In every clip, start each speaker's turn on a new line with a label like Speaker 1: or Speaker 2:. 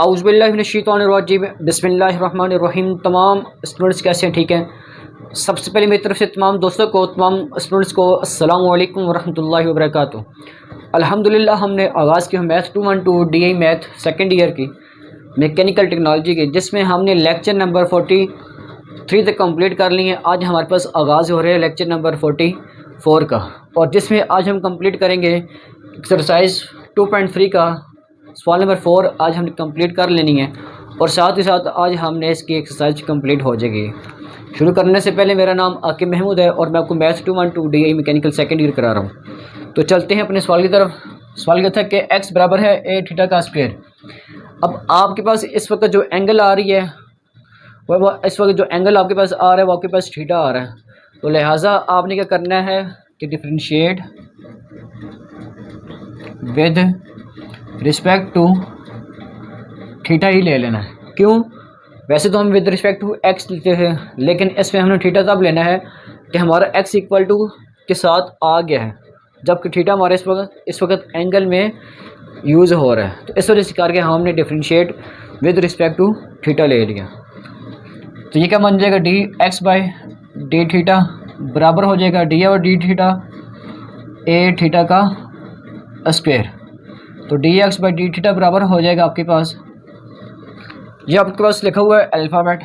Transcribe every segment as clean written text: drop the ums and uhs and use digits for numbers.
Speaker 1: औज़ुबिल्लाहिमिनश्शैतानिर्रजीम बिस्मिल्लाहिर्रहमानिर्रहीम। तमाम स्टूडेंट्स कैसे हैं? ठीक हैं। सबसे पहले मेरी तरफ से तमाम दोस्तों को, तमाम स्टूडेंट्स को अस्सलामु अलैकुम वरहमतुल्लाहि वबरकातुहू। अल्हम्दुलिल्लाह हमने आगाज़ की math 212 DI math second year की मैकेनिकल टेक्नोलॉजी की, जिसमें हमने लेक्चर नंबर 43 तक कंप्लीट कर ली है। आज हमारे पास आगाज़ हो रहा है लेक्चर नंबर 44 का, और जिसमें आज हम कंप्लीट करेंगे एक्सरसाइज 2.3 का सवाल नंबर 4 आज हमने कंप्लीट कर लेनी है, और साथ ही साथ आज हमने इसकी एक्सरसाइज कंप्लीट हो जाएगी। शुरू करने से पहले मेरा नाम आकिब महमूद है और मैं आपको math 212 DI mechanical second year करा रहा हूँ। तो चलते हैं अपने सवाल की तरफ। सवाल ये था कि x बराबर है a थीटा का स्क्वायर। अब आपके पास इस वक्त जो एंगल आ रही है वह इस वक्त जो एंगल आपके पास आ रहा है वो आपके पास थीटा आ रहा है। तो लिहाजा आपने क्या करना है कि differentiate with respect to theta ही ले लेना है। क्यों? वैसे तो हम विद रिस्पेक्ट टू एक्स लेते हैं, लेकिन इसमें हमने थीटा तब लेना है कि हमारा एक्स इक्वल टू के साथ आ गया है, जबकि थीटा हमारे इस वक्त एंगल में यूज़ हो रहा है। तो इस वजह से करके हमने differentiate with respect to theta ले लिया। तो ये क्या बन जाएगा, d x by d theta बराबर हो जाएगा डी और डी थीटा ए थीटा का स्क्वायर। तो d x by d theta बराबर हो जाएगा आपके पास, ये आपके पास लिखा हुआ है अल्फ़ाबेट।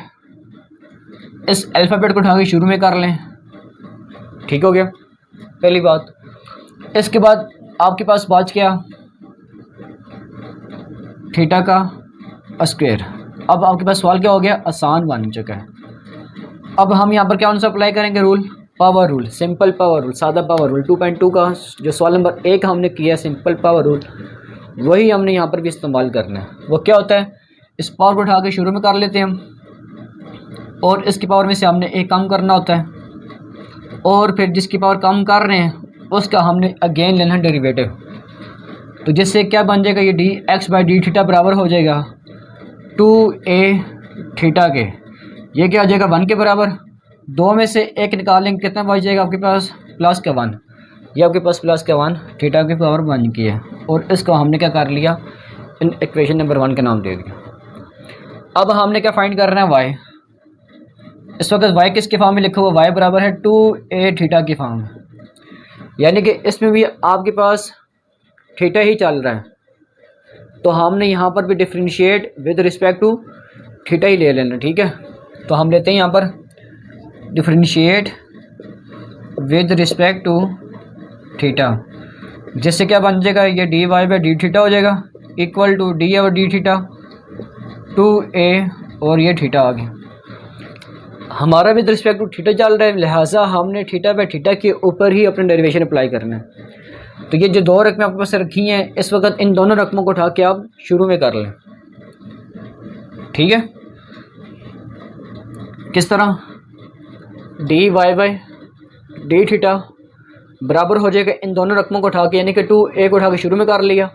Speaker 1: इस अल्फ़ाबेट को उठा के शुरू में कर लें। ठीक हो गया पहली बात। इसके बाद आपके पास बच गया थीटा का स्क्वायर। अब आपके पास सवाल क्या हो गया, आसान बन चुका है। अब हम यहाँ पर क्या सा अप्लाई करेंगे, rule power rule, simple power rule, सादा पावर रूल। 2.2 का जो सवाल नंबर 1 हमने किया सिंपल पावर रूल, वही हमने यहाँ पर भी इस्तेमाल करना है। वो क्या होता है, इस पावर को उठा के शुरू में कर लेते हैं हम, और इसकी पावर में से हमने एक कम करना होता है, और फिर जिसकी पावर कम कर रहे हैं उसका हमने अगेन लेना है डेरिवेटिव। तो जिससे क्या बन जाएगा, ये D x by d theta बराबर हो जाएगा 2a थीटा के। ये क्या आ जाएगा 1 के बराबर। 2 में से 1 निकालेंगे, कितना बच जाएगा आपके पास, प्लस का 1। ये आपके पास प्लस का 1 थीटा की पावर 1 की है, और इसको हमने क्या कर लिया, इन इक्वेशन नंबर 1 का नाम दे दिया। अब हमने क्या फाइंड करना है, y। इस वक्त y किसके फॉर्म में लिखा हुआ, y बराबर है 2a थीटा की फॉर्म में, यानी कि इसमें भी आपके पास थीटा ही चल रहा है। तो हमने यहाँ पर भी differentiate with respect to theta ही ले लेना। ठीक है, तो हम लेते हैं यहाँ पर differentiate with respect to theta, जिससे क्या बन जाएगा, ये d y by d theta हो जाएगा इक्वल टू डी और डी थीटा 2a, और ये थीटा आ गया। हमारा विद रिस्पेक्ट टू थीटा चल रहा है, लिहाजा हमने थीटा बाई थीटा के ऊपर ही अपना डेरिवेशन अप्लाई करना है। तो ये जो 2 रकमें आपके पास रखी हैं, इस वक्त इन दोनों रकमों को उठा के आप शुरू में कर लें। ठीक है, किस तरह, d y by d theta बराबर हो जाएगा इन दोनों रकमों को उठा के, यानी कि 2a को उठा के शुरू में कर लिया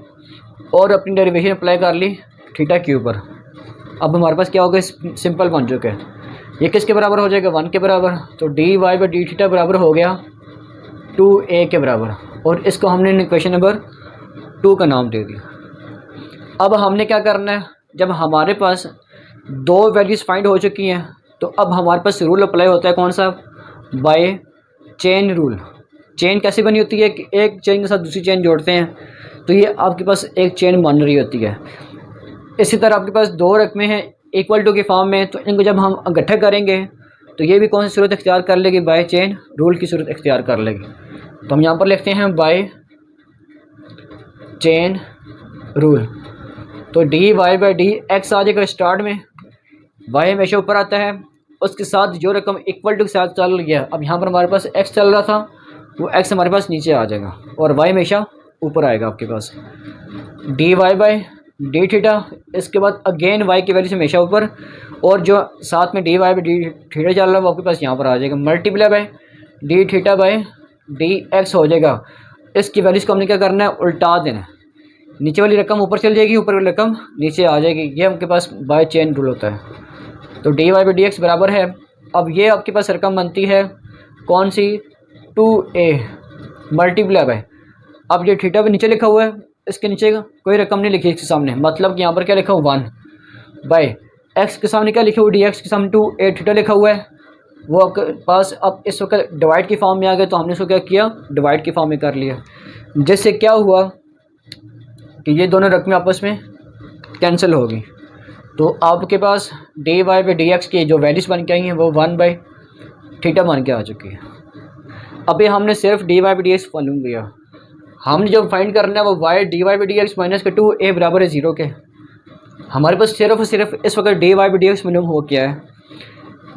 Speaker 1: और अपनी डेरिवेशन अप्लाई कर ली थीटा के ऊपर। अब हमारे पास क्या होगा, सिंपल बन चुका है। ये किसके बराबर हो जाएगा, 1 के बराबर। तो d y by d theta बराबर हो गया 2a के बराबर, और इसको हमने इक्वेशन नंबर 2 का नाम दे दिया। अब हमने क्या करना है, जब हमारे पास 2 वैल्यूज़ फाइंड हो चुकी हैं, तो अब हमारे पास रूल अप्लाई होता है, कौन सा, बाय चेन रूल। चेन कैसे बनी होती है कि एक चेन के साथ दूसरी चेन जोड़ते हैं, तो ये आपके पास एक चेन बन रही होती है। इसी तरह आपके पास 2 रकमें हैं इक्वल टू के फॉर्म में, तो इनको जब हम इकट्ठा करेंगे तो ये भी कौन सी सूरत इख्तियार कर लेगी, बाय चेन रूल की सूरत इख्तियार कर लेगी। तो हम यहाँ पर लिखते हैं बाय चेन रूल। तो d y by d x आ जाएगा स्टार्ट में, वाई हमेशा ऊपर आता है, उसके साथ जो रकम इक्वल टू के साथ चल रही है। अब यहाँ पर हमारे पास एक्स चल रहा था, वो एक्स हमारे पास नीचे आ जाएगा और वाई हमेशा ऊपर आएगा आपके पास, d y by d theta. इसके बाद अगेन वाई की वैल्यू से हमेशा ऊपर, और जो साथ में d y by d theta चल रहा है वो आपके पास यहाँ पर आ जाएगा, multiply by d theta by d x हो जाएगा। इसकी वैल्यूज़ को हमने क्या करना है, उल्टा देना है। नीचे वाली रकम ऊपर चल जाएगी, ऊपर वाली रकम नीचे आ जाएगी। ये आपके पास बाय चेन रूल होता है। तो d y by d x बराबर है, अब ये आपके पास रकम बनती है कौन सी, 2a मल्टीप्लाई बाय, अब ये थीटा भी नीचे लिखा हुआ है, इसके नीचे कोई रकम नहीं लिखी इसके सामने, मतलब कि यहाँ पर क्या लिखा हुआ 1, बाय एक्स के सामने क्या लिखा हुआ, डी एक्स के सामने 2a थीटा लिखा हुआ है, वो आपके पास अब इस वक्त डिवाइड की फॉर्म में आ गया, तो हमने इसको क्या किया, डिवाइड की फॉर्म में कर लिया, जिससे क्या हुआ कि ये दोनों रकमें आपस में कैंसिल होगी। तो आपके पास d y by d x की जो वैल्यूज़ बन के आई हैं वो 1/θ बन के आ चुकी है। अभी हमने सिर्फ d y by d x मालूम किया, हमने जो फाइंड करना है वो y d y by d x minus के 2a बराबर है 0 के। हमारे पास सिर्फ और सिर्फ इस वक्त d y by d x मालूम हो गया है।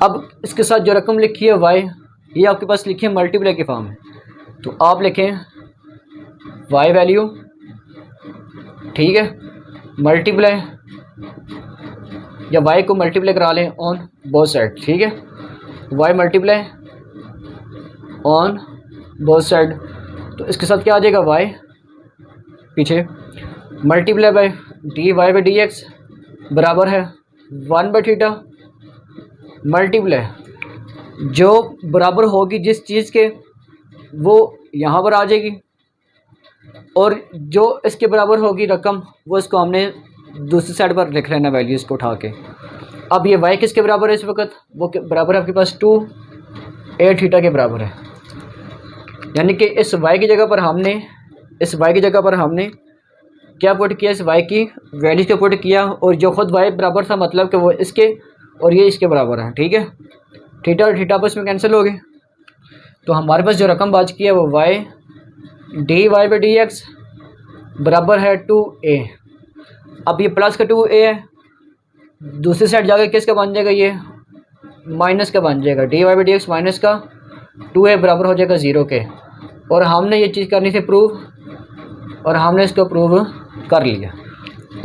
Speaker 1: अब इसके साथ जो रकम लिखी है y, ये आपके पास लिखी है मल्टीप्लाई की फॉर्म में, तो आप लिखें y वैल्यू, ठीक है, मल्टीप्लाई या y को मल्टीप्लाई करा लें ऑन बोथ साइड, ठीक है, y multiply on both side, तो इसके साथ क्या आ जाएगा y पीछे multiply by d y by d x बराबर है 1/θ मल्टीप्लाई जो बराबर होगी जिस चीज़ के वो यहाँ पर आ जाएगी, और जो इसके बराबर होगी रकम वो इसको हमने दूसरी साइड पर लिख लेना वैल्यू इसको उठा के। अब ये y किसके बराबर है इस वक्त, वो बराबर है आपके पास 2a θ के बराबर है, यानी कि इस y की जगह पर हमने क्या पुट किया, इस y की वैल्यूज़ को पुट किया, और जो खुद y बराबर था मतलब कि वो इसके और ये इसके बराबर है, ठीक है, थीटा और थीटा आपस में कैंसिल हो गए, तो हमारे पास जो रकम बच की है वो y d y by d x बराबर है 2a। अब ये प्लस का 2a है, दूसरी साइड जाकर किसका बन जाएगा, ये माइनस का बन जाएगा, d y by d x minus का 2a बराबर हो जाएगा 0 के, और हमने ये चीज़ करनी थी प्रूव, और हमने इसको प्रूव कर लिया।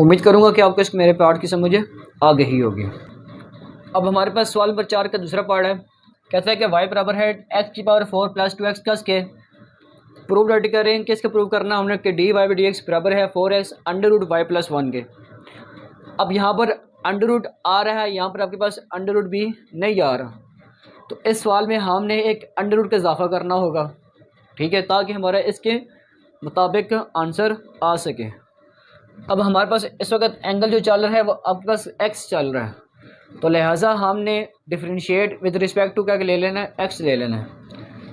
Speaker 1: उम्मीद करूँगा कि आपको इस मेरे पार्ट की समझ आ गई होगी। अब हमारे पास सवाल नंबर 4 का दूसरा पार्ट है, कहता है कि y बराबर है x⁴ प्लस 2x का स्क्वायर। प्रूव रेडी करें, किसका प्रूव करना हमने कि d y by d x बराबर है 4x under root y plus 1 के। अब यहाँ पर अंडर रूट आ रहा है, यहाँ पर आपके पास अंडर रूट भी नहीं आ रहा, तो इस सवाल में हमने एक अंडर रूट का इजाफा करना होगा, ठीक है, ताकि हमारा इसके मुताबिक आंसर आ सके। अब हमारे पास इस वक्त एंगल जो चल रहा है वो आपके पास x चल रहा है, तो लिहाजा हमने डिफरेंशिएट विद रिस्पेक्ट टू क्या ले लेना है, x ले लेना है।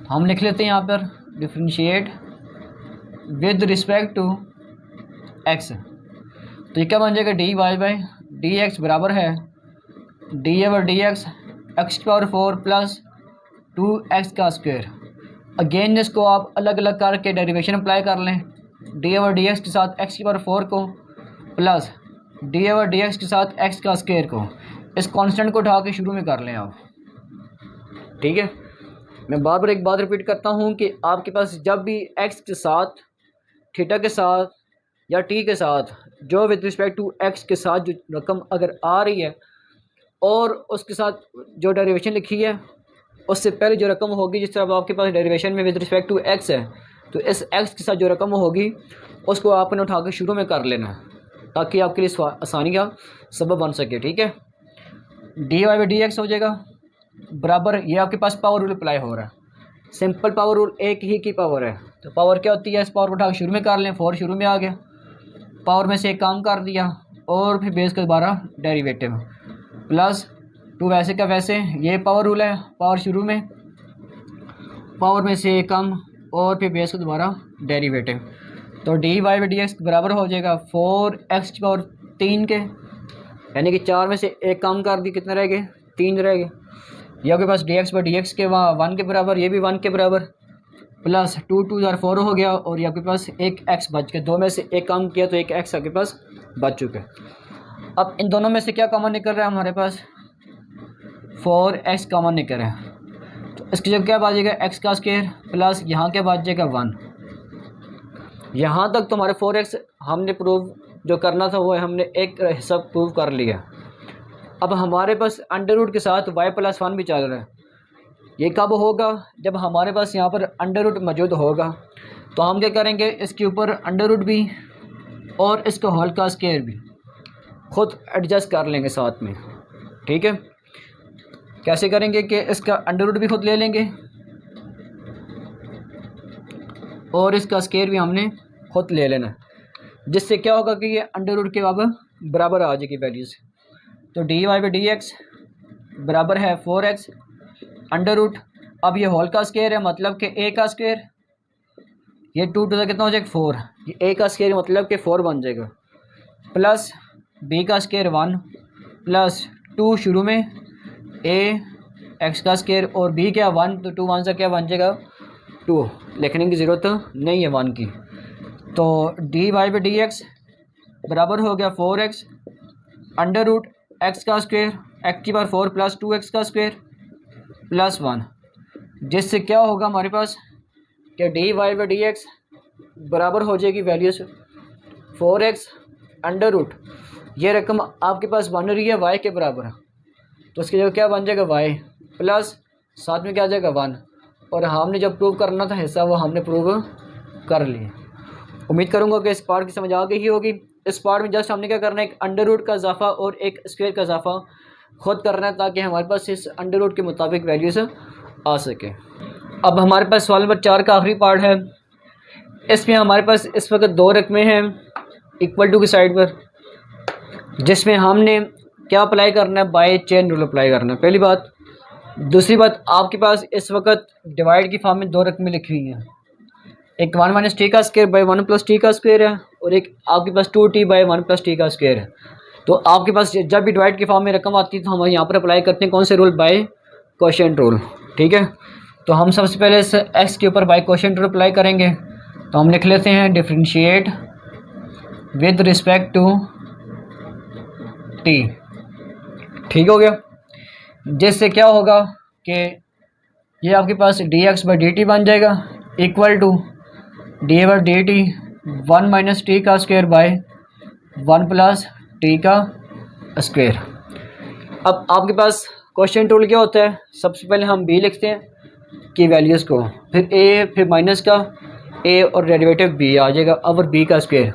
Speaker 1: हम लिख लेते हैं यहाँ पर differentiate with respect to x, तो ये क्या बन जाएगा, d y by d x बराबर है d a by d x x⁴ plus 2x का स्क्वायर। अगेन इसको आप अलग अलग करके डेरिवेशन अप्लाई कर लें, D a by d x के साथ x⁴ को plus D a by d x के साथ x का स्क्वायर को, इस कांस्टेंट को उठा के शुरू में कर लें आप, ठीक है। मैं बार बार एक बात रिपीट करता हूँ कि आपके पास जब भी x के साथ, थीटा के साथ या t के साथ जो विद रिस्पेक्ट टू x के साथ जो रकम अगर आ रही है और उसके साथ जो डेरिवेशन लिखी है उससे पहले जो रकम होगी, जिस तरह आपके पास डेरिवेशन में विद रिस्पेक्ट टू x है, तो इस x के साथ जो रकम होगी उसको आपने उठा के शुरू में कर लेना है, ताकि आपके लिए आसानी का सबब बन सके, ठीक है। D y by d x हो जाएगा बराबर, ये आपके पास पावर रूल अप्लाई हो रहा है, सिंपल पावर रूल, एक ही की पावर है, तो पावर क्या होती है, इस पावर को उठा के शुरू में कर लें, 4 शुरू में आ गया, पावर में से एक काम कर दिया और फिर बेस का दोबारा डेरिवेटिव प्लस 2 वैसे का वैसे, ये पावर रूल है, पावर शुरू में, पावर में से एक कम और फिर बेस का दोबारा डेरिवेटिव, तो d y by d x बराबर हो जाएगा 4x⁴ के, यानी कि 4 में से एक कम कर दी, कितने रह गए, 3 रह गए। ये आपके पास d x by d x के वहाँ 1 के बराबर, ये भी 1 के बराबर, प्लस 2 2 4 हो गया, और ये आपके पास एक x बच गया, 2 में से एक कम किया तो एक x आपके पास बच चुका है। अब इन दोनों में से क्या कॉमन निकल रहा है, हमारे पास 4x कॉमन निकल रहा है, तो इसकी जब क्या बचेगा, x का स्क्वायर प्लस यहाँ क्या बच जाएगा 1। यहाँ तक तो हमारे 4x हमने प्रूव जो करना था वो हमने एक हिस्सा प्रूव कर लिया। अब हमारे पास अंडर रूट के साथ y प्लस 1 भी चल रहा है, ये कब होगा, जब हमारे पास यहाँ पर अंडर रूट मौजूद होगा, तो हम क्या करेंगे, इसके ऊपर अंडर रूट भी और इसका होल का स्क्वायर भी खुद एडजस्ट कर लेंगे साथ में, ठीक है। कैसे करेंगे कि इसका अंडर रूट भी खुद ले लेंगे और इसका स्क्वायर भी हमने खुद ले लेना, जिससे क्या होगा कि ये अंडर रूट के अब बराबर आ जाएगी वैल्यूज़, तो d y by d x बराबर है 4x अंडर रूट, अब ये होल का स्क्वायर है मतलब कि a का स्क्वायर, ये 2 टू कितना हो जाएगा 4, ये a का स्क्वायर मतलब कि 4 बन जाएगा, प्लस b का स्क्वायर 1 प्लस 2 शुरू में a x का स्क्वायर और b क्या 1, तो 2 1 से क्या बन जाएगा 2, लिखने की ज़रूरत नहीं है 1 की। तो d y by d x बराबर हो गया 4x अंडर रूट x का स्क्वायर x की बार 4 प्लस 2x का स्क्वायर प्लस 1, जिससे क्या होगा हमारे पास कि d y by d x बराबर हो जाएगी वैल्यूज 4x अंडर रूट, ये रकम आपके पास बन रही है y के बराबर, तो उसकी जगह क्या बन जाएगा y प्लस साथ में क्या आ जाएगा 1, और हमने जब प्रूव करना था हिस्सा वो हमने प्रूव कर लिया। उम्मीद करूँगा कि इस पार्ट की समझ आ गई ही होगी। इस पार्ट में जस्ट हमने क्या करना है, एक अंडर रूट का इजाफा और एक स्क्वायर का इजाफा खुद करना है ताकि हमारे पास इस अंडर रूट के मुताबिक वैल्यूज आ सके। अब हमारे पास सवाल नंबर 4 का आखिरी पार्ट है। इसमें हमारे पास इस वक्त 2 रकमें हैं इक्वल टू की साइड पर, जिसमें हमने क्या अप्लाई करना है, बाय चेन रूल अप्लाई करना है, पहली बात। दूसरी बात, आपके पास इस वक्त डिवाइड की फॉर्म में 2 रकमें लिखी हुई हैं, एक 1 माइनस टी का स्क्वायर बाई 1 प्लस टी का स्क्वायर है और एक आपके पास 2t बाई 1 प्लस टी का स्क्वायर है। तो आपके पास जब भी डिवाइड की फॉर्म में रकम आती है तो हम यहाँ पर अप्लाई करते हैं कौन से रूल, बाय कोशेंट रूल। ठीक है, तो हम सबसे पहले इस x के ऊपर बाय कोशेंट रूल अप्लाई करेंगे, तो हम लिख लेते हैं differentiate with respect to t। ठीक हो गया, जिससे क्या होगा कि ये आपके पास dx बाई dt बन जाएगा equal to d by d t 1 minus t का स्क्वायर बाय 1 प्लस टी का स्क्वायर। अब आपके पास क्वेश्चन टूल क्या होता है, सबसे पहले हम b लिखते हैं की वैल्यूज़ को, फिर a, फिर माइनस का a और डेरिवेटिव b आ जाएगा और b का स्क्वायर।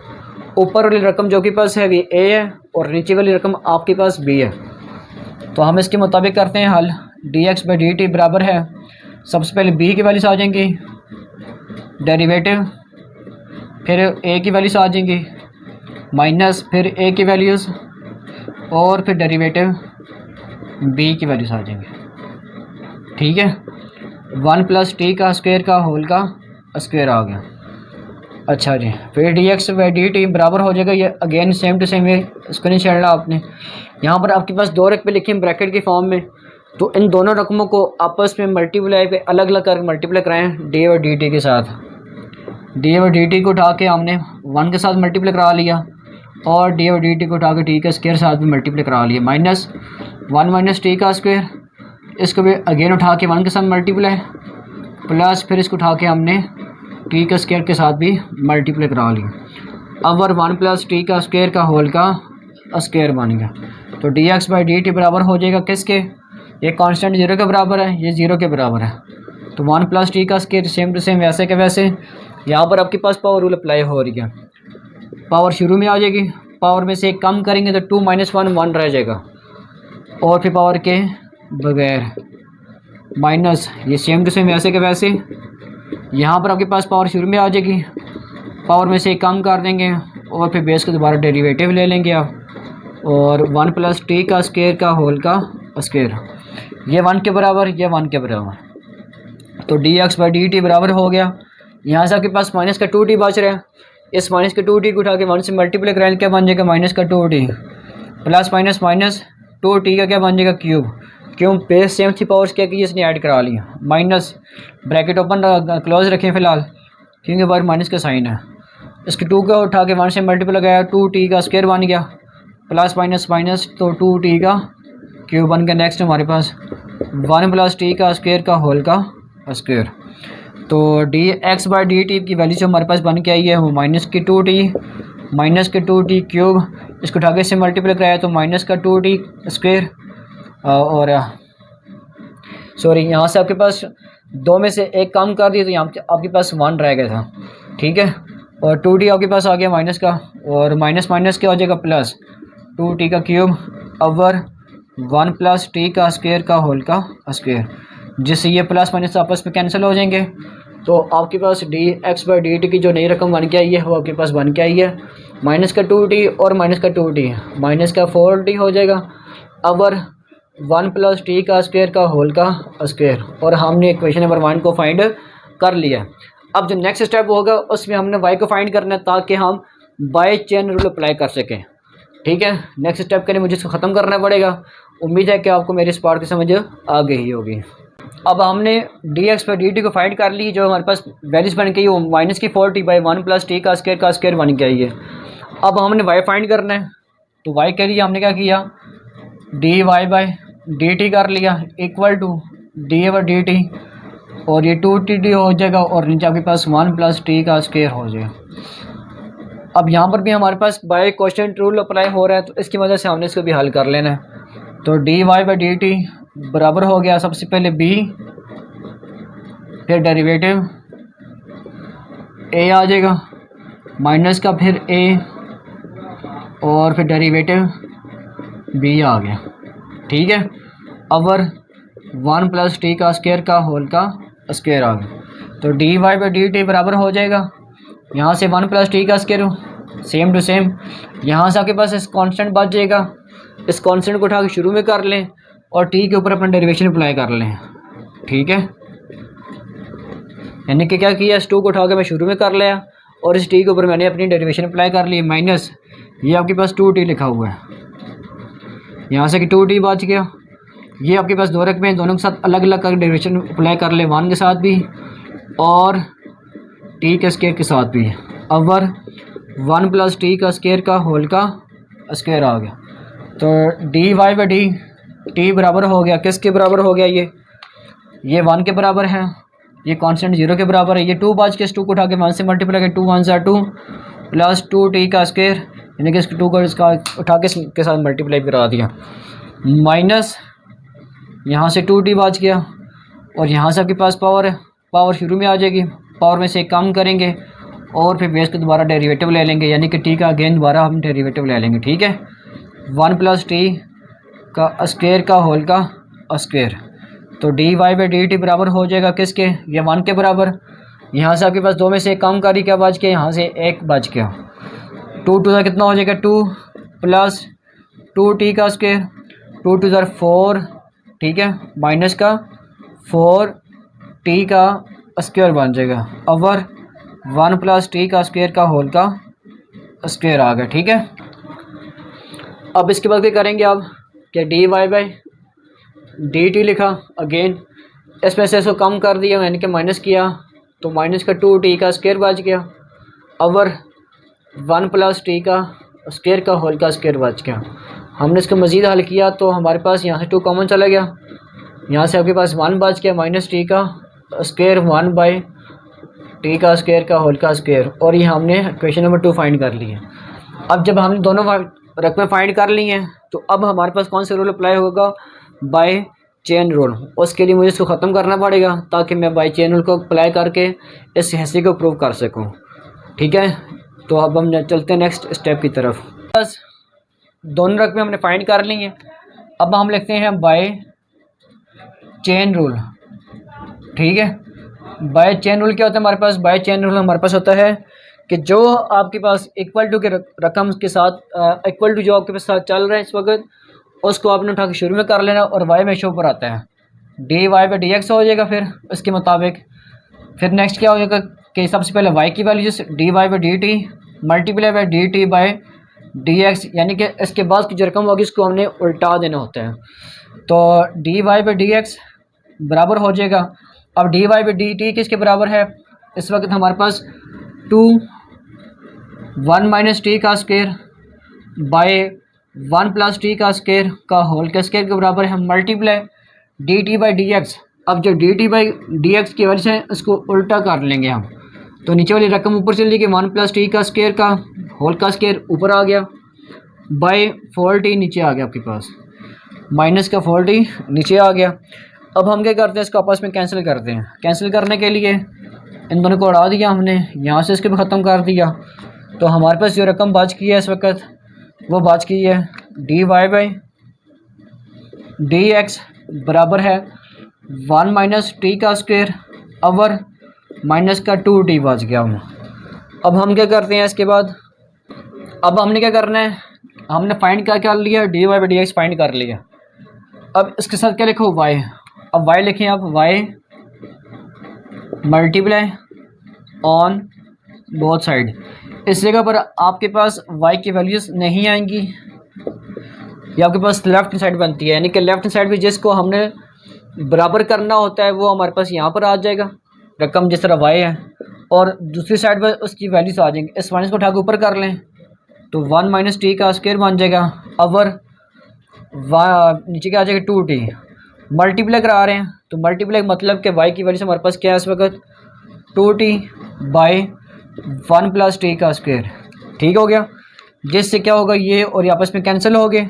Speaker 1: ऊपर वाली रकम जो के पास है ये a है और नीचे वाली रकम आपके पास b है, तो हम इसके मुताबिक करते हैं हल। dx बाई dt बराबर है, सबसे पहले b की वैल्यूज़ आ जाएंगी, डेरिवेटिव फिर a की वैल्यूज़ आ जाएंगी, माइनस फिर a की वैल्यूज़ और फिर डेरिवेटिव b की वैल्यूज़ आ जाएंगी। ठीक है, 1 प्लस टी का स्क्वायर का होल का स्क्वायर आ गया। अच्छा जी, फिर dx बाई dt बराबर हो जाएगा, ये अगेन सेम टू सेम है, इसको नहीं छेड़ना आपने। यहाँ पर आपके पास 2 रकमें लिखी हैं ब्रैकेट की फॉर्म में, तो इन दोनों रकमों को आपस में मल्टीप्लाई पे अलग अलग करके मल्टीप्लाई कराएं डी और डी टी के साथ। डी और डी टी को उठा के हमने 1 के साथ मल्टीप्लाई करा लिया और डी और डी टी को उठा के टी के स्क्वायर साथ में मल्टीप्लाई करा लिया, माइनस 1 माइनस टी का स्क्वायर, इसको भी अगेन उठा के 1 के साथ मल्टीप्लाई, प्लस फिर इसको उठा के हमने टी के स्क्वायर के साथ भी मल्टीप्लाई करा लिया। अब 1 प्लस टी का स्क्वायर का होल का स्क्वायर बन गया। तो d x by d t बराबर हो जाएगा किसके, ये कांस्टेंट 0 के बराबर है, ये 0 के बराबर है, तो 1 प्लस टी का स्क्वायर सेम टू सेम वैसे के वैसे। यहाँ पर आपके पास पावर रूल अप्लाई हो रही है, पावर शुरू में आ जाएगी, पावर में से एक कम करेंगे तो 2 माइनस 1 1 रह जाएगा, और फिर पावर के बगैर माइनस, ये सेम टू सेम वैसे के वैसे। यहाँ पर आपके पास पावर शुरू में आ जाएगी, पावर में से एक कम कर देंगे और फिर बेस का दोबारा डेरिवेटिव ले लेंगे आप, और 1 प्लस टी का स्क्वायर का होल का स्क्वायर, ये 1 के बराबर, ये 1 के बराबर। तो d x by d t बराबर हो गया। यहाँ से आपके पास माइनस का 2t बच रहा है, इस माइनस के 2t को उठा के 1 से मल्टीप्लाई कराएंगे, क्या बन जाएगा माइनस का 2t plus minus minus 2t का क्या बन जाएगा क्यूब। क्यों, बेस सेम थी, पावर्स क्या की इसने ऐड करा लिया, माइनस ब्रैकेट ओपन क्लोज रखें फ़िलहाल क्योंकि बार माइनस का साइन है। इसके 2 का उठा के 1 से मल्टीप्लाई लगाया, 2t का स्क्वायर बन गया, प्लस माइनस माइनस तो 2t का क्यूब बन गया। नेक्स्ट हमारे पास 1 प्लस टी का स्क्वायर का होल का स्क्वायर। तो d x by d t की वैल्यू जो हमारे पास बन के आई है वो माइनस के 2t क्यूब, इसको उठा के से मल्टीप्लाई कराया तो माइनस का 2t स्क्वायर, और सॉरी यहाँ से आपके पास 2 में से एक कम कर दिया तो यहाँ आपके पास 1 रह गया था। ठीक है, और 2t आपके पास आ गया माइनस का, और माइनस माइनस क्या हो जाएगा प्लस 2t का क्यूब ओवर 1 प्लस टी का स्क्वायर का होल का स्क्वायर, जिससे ये प्लस माइनस आपस में कैंसिल हो जाएंगे। तो आपके पास d x by d t की जो नई रकम बन के आई है वो आपके पास बन के आई है माइनस का 2t और माइनस का 2t, माइनस का 4t हो जाएगा अवर 1 प्लस टी का स्क्वायर का होल का स्क्वायर। और हमने इक्वेशन नंबर 1 को फाइंड कर लिया है। अब जो नेक्स्ट स्टेप होगा उसमें हमने y को फाइंड करना है ताकि हम बाय चेन रूल अप्लाई कर सकें। ठीक है, नेक्स्ट स्टेप के लिए मुझे इसको ख़त्म करना पड़ेगा। उम्मीद है कि आपको मेरी इस पार्ट की समझ आ गई होगी। अब हमने dx पर dt को फाइंड कर ली, जो हमारे पास वैल्यूज बन गई वो माइनस की 4t बाई 1 प्लस टी का स्क्वायर बन गया ये। अब हमने y फाइंड करना है, तो y के लिए हमने क्या किया, dy बाई dt कर लिया equal to d by d t, और ये 2t हो जाएगा और नीचे आपके पास 1 प्लस टी का स्क्वायर हो जाएगा। अब यहाँ पर भी हमारे पास बाय क्वेश्चन रूल अप्लाई हो रहा है, तो इसकी वजह से हमने इसको भी हल कर लेना है। तो d y by d t बराबर हो गया सबसे पहले b, फिर डेरिवेटिव a आ जाएगा माइनस का, फिर a और फिर डेरिवेटिव b आ गया। ठीक है, अवर 1 प्लस टी का स्क्वायर का होल का स्क्वायर आ गया। तो d y by d t बराबर हो जाएगा यहाँ से 1 प्लस टी का स्क्वायर, सेम टू सेम यहाँ से आपके पास इस कांस्टेंट बच जाएगा। इस कांस्टेंट को उठा के शुरू में कर लें और टी के ऊपर अपना डेरिवेशन अप्लाई कर लें। ठीक है, यानी कि क्या किया, इस 2 को उठा के मैं शुरू में कर लिया और इस टी के ऊपर मैंने अपनी डेरिवेशन अप्लाई कर ली, माइनस ये आपके पास 2t लिखा हुआ है, यहाँ से कि 2t बच गया। ये आपके पास 2 रकमें हैं, दोनों के साथ अलग अलग कर डेरिवेशन अप्लाई कर ले, 1 के साथ भी और टी के स्क्वायर के साथ भी। अवर 1 प्लस टी का स्क्वायर का होल का स्क्वायर आ गया। तो d y by d t बराबर हो गया, किसके बराबर हो गया, ये 1 के बराबर है, ये कांस्टेंट 0 के बराबर है। ये 2 बाज के इस 2 को उठा के 1 से मल्टीप्लाई कर 2 1 सा 2 प्लस 2t का स्क्वायर, यानी कि इस 2 को इसका उठा के इसके साथ मल्टीप्लाई करा दिया, माइनस यहाँ से 2t बाज गया और यहाँ से आपके पास पावर है, पावर शुरू में आ जाएगी, पावर में से कम करेंगे और फिर बेस को दोबारा डेरिवेटिव ले लेंगे, यानी कि टी का अगेन दोबारा हम डेरिवेटिव ले लेंगे। ठीक है, 1 प्लस टी का स्क्वायर का होल का स्क्वायर। तो d y by d t बराबर हो जाएगा किसके, ये 1 के बराबर। यहाँ से आपके पास 2 में से 1 कम करी, क्या बच गया, यहाँ से 1 बच गया। 2 2 कितना हो जाएगा, 2 प्लस 2t का स्क्वायर, 2 2 4, ठीक है, माइनस का 4t का स्क्वायर बन जाएगा। अवर 1 प्लस टी का स्क्वायर का होल का स्क्वायर आ गया। ठीक है, अब इसके बाद क्या करेंगे आप, कि d y by d t लिखा, अगेन इसमें से इसको कम कर दिया, यानी कि माइनस किया, तो माइनस का 2t का स्क्वायर बच गया। अवर 1 प्लस टी का स्क्वायर का होल का स्क्वायर बच गया। हमने इसको मज़ीद हल किया तो हमारे पास यहाँ से 2 कॉमन चला गया, यहाँ से आपके पास 1 बच गया, माइनस टी का स्क्वायर 1 बाई टी का स्क्वायर का होल का स्क्वायर, और ये हमने क्वेश्चन नंबर 2 फाइंड कर लिया। अब जब हमने दोनों रकमें फाइंड कर ली हैं तो अब हमारे पास कौन सा रूल अप्लाई होगा, बाय चेन रूल। उसके लिए मुझे इसको ख़त्म करना पड़ेगा ताकि मैं बाय चेन रूल को अप्लाई करके इस हिस्से को प्रूव कर सकूं। ठीक है, तो अब हम चलते हैं नेक्स्ट स्टेप की तरफ। बस दोनों रकमें हमने फाइंड कर ली हैं, अब हम लिखते हैं बाय चेन रूल। ठीक है, बाय चेन रूल क्या होता है हमारे पास, बाय चेन रूल हमारे पास होता है कि जो आपके पास इक्वल टू के रकम के साथ इक्वल टू जो आपके पास साथ चल रहा है इस वक्त, उसको आपने उठा के शुरू में कर लेना और वाई में शो पर आता है, d y by d x हो जाएगा। फिर उसके मुताबिक फिर नेक्स्ट क्या हो जाएगा कि सबसे पहले वाई की values d y by d t multiply by d t by d x, यानी कि इसके बाद की जो रकम होगी उसको हमने उल्टा देना होता है। तो d y by d x बराबर हो जाएगा, अब d y by d t किसके बराबर है, इस वक्त हमारे पास 1 माइनस टी का स्क्वायर बाय 1 प्लस टी का स्क्वायर का होल के स्क्वायर के बराबर है, multiply d t by d x. अब जो d t by d x की वजह से इसको उल्टा कर लेंगे हम, तो नीचे वाली रकम ऊपर चली गई, 1 प्लस टी का स्क्वायर का होल का स्क्वायर ऊपर आ गया, बाय 4t नीचे आ गया आपके पास, माइनस का 4t नीचे आ गया। अब हम क्या करते हैं, इसको आपस में कैंसिल करते हैं। कैंसिल करने के लिए इन दोनों को उड़ा दिया हमने, यहाँ से इसके भी ख़त्म कर दिया, तो हमारे पास जो रकम बच की है इस वक्त वो बच की है d y by d x बराबर है 1 माइनस टी का स्क्वायर अवर माइनस का 2t बच गया हूँ। अब हम क्या करते हैं इसके बाद, अब हमने क्या करना है, हमने फाइंड क्या कर लिया, d y by d x find कर लिया। अब इसके साथ क्या लिखो y, अब y लिखें आप y multiply on both side. इस जगह पर आपके पास y की वैल्यूज़ नहीं आएंगी, ये आपके पास लेफ्ट हैंड साइड बनती है, यानी कि लेफ्ट हैंड साइड भी जिसको हमने बराबर करना होता है वो हमारे पास यहाँ पर आ जाएगा, रकम जिस तरह y है, और दूसरी साइड पर उसकी वैल्यूज़ आ जाएंगी। इस माइनस को उठा के ऊपर कर लें तो 1 माइनस टी का स्क्वायर बन जाएगा, अवर नीचे क्या आ जाएगा 2t। मल्टीप्लाई करा रहे हैं तो मल्टीप्लाई मतलब कि y की वैल्यू से हमारे पास क्या है इस वक्त 2t बाई 1 प्लस टी का स्क्वायर। ठीक हो गया, जिससे क्या होगा ये और ये आपस में कैंसिल हो गए,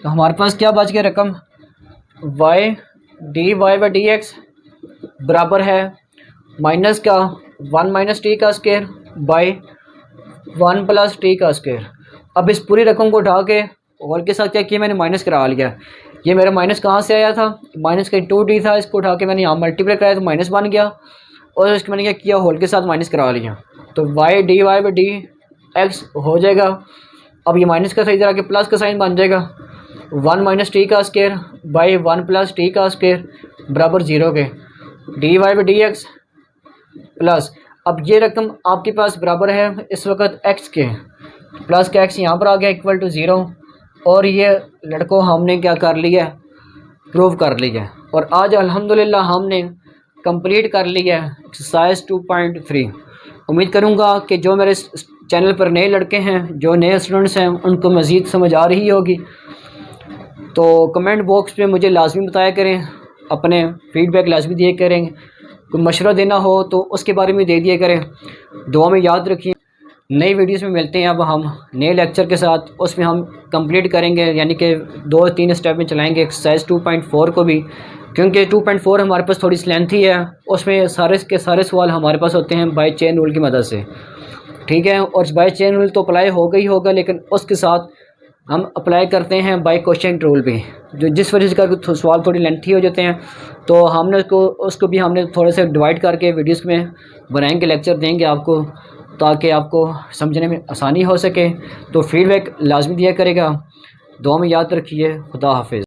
Speaker 1: तो हमारे पास क्या बच गया रकम y d y by d x बराबर है माइनस का 1 माइनस टी का स्क्वायर बाई 1 प्लस टी का स्क्वायर। अब इस पूरी रकम को उठा के और के साथ क्या किया मैंने माइनस करा लिया। ये मेरा माइनस कहाँ से आया था, माइनस का 2t था, इसको उठा के मैंने यहाँ मल्टीप्लाई कराया तो माइनस बन गया, और इसको मैंने क्या किया होल के साथ माइनस करा लिया, तो y d y by d x हो जाएगा। अब ये माइनस का सही तरह के प्लस का साइन बन जाएगा 1 माइनस टी का स्क्वायर बाई 1 प्लस टी का स्क्वायर बराबर 0 के d y by d x plus, अब ये रकम आपके पास बराबर है इस वक्त x के, प्लस का x यहाँ पर आ गया इक्वल टू 0, और ये लड़कों हमने क्या कर लिया प्रूव कर लिया, और आज अल्हम्दुलिल्लाह हमने कंप्लीट कर लिया एक्सरसाइज 2.3। उम्मीद करूँगा कि जो मेरे चैनल पर नए लड़के हैं, जो नए स्टूडेंट्स हैं, उनको मज़ीद समझ आ रही होगी। तो कमेंट बॉक्स में मुझे लाजमी बताया करें, अपने फीडबैक लाजमी दिया करें, कोई मशवरा देना हो तो उसके बारे में दे दिया करें। दुआ में याद रखिए, नई वीडियोस में मिलते हैं अब हम नए लेक्चर के साथ, उसमें हम कंप्लीट करेंगे, यानी कि 2-3 स्टेप में चलाएंगे एक्सरसाइज 2.4 को भी, क्योंकि 2.4 हमारे पास थोड़ी लेंथी है, उसमें सारे के सारे सवाल हमारे पास होते हैं बाय चेन रूल की मदद से। ठीक है, और बाय चेन रूल तो अप्लाई होगा ही होगा, लेकिन उसके साथ हम अप्लाई करते हैं बाय क्वेश्चन रूल भी, जो जिस वजह से का सवाल थोड़ी लेंथी हो जाते हैं, तो हमने उसको भी हमने थोड़े से डिवाइड करके वीडियोस में बनाएंगे, लेक्चर देंगे आपको, ताकि आपको समझने में आसानी हो सके। तो फीडबैक लाजमी दिया करेगा। दुआ में याद रखिए। खुदा हाफिज़।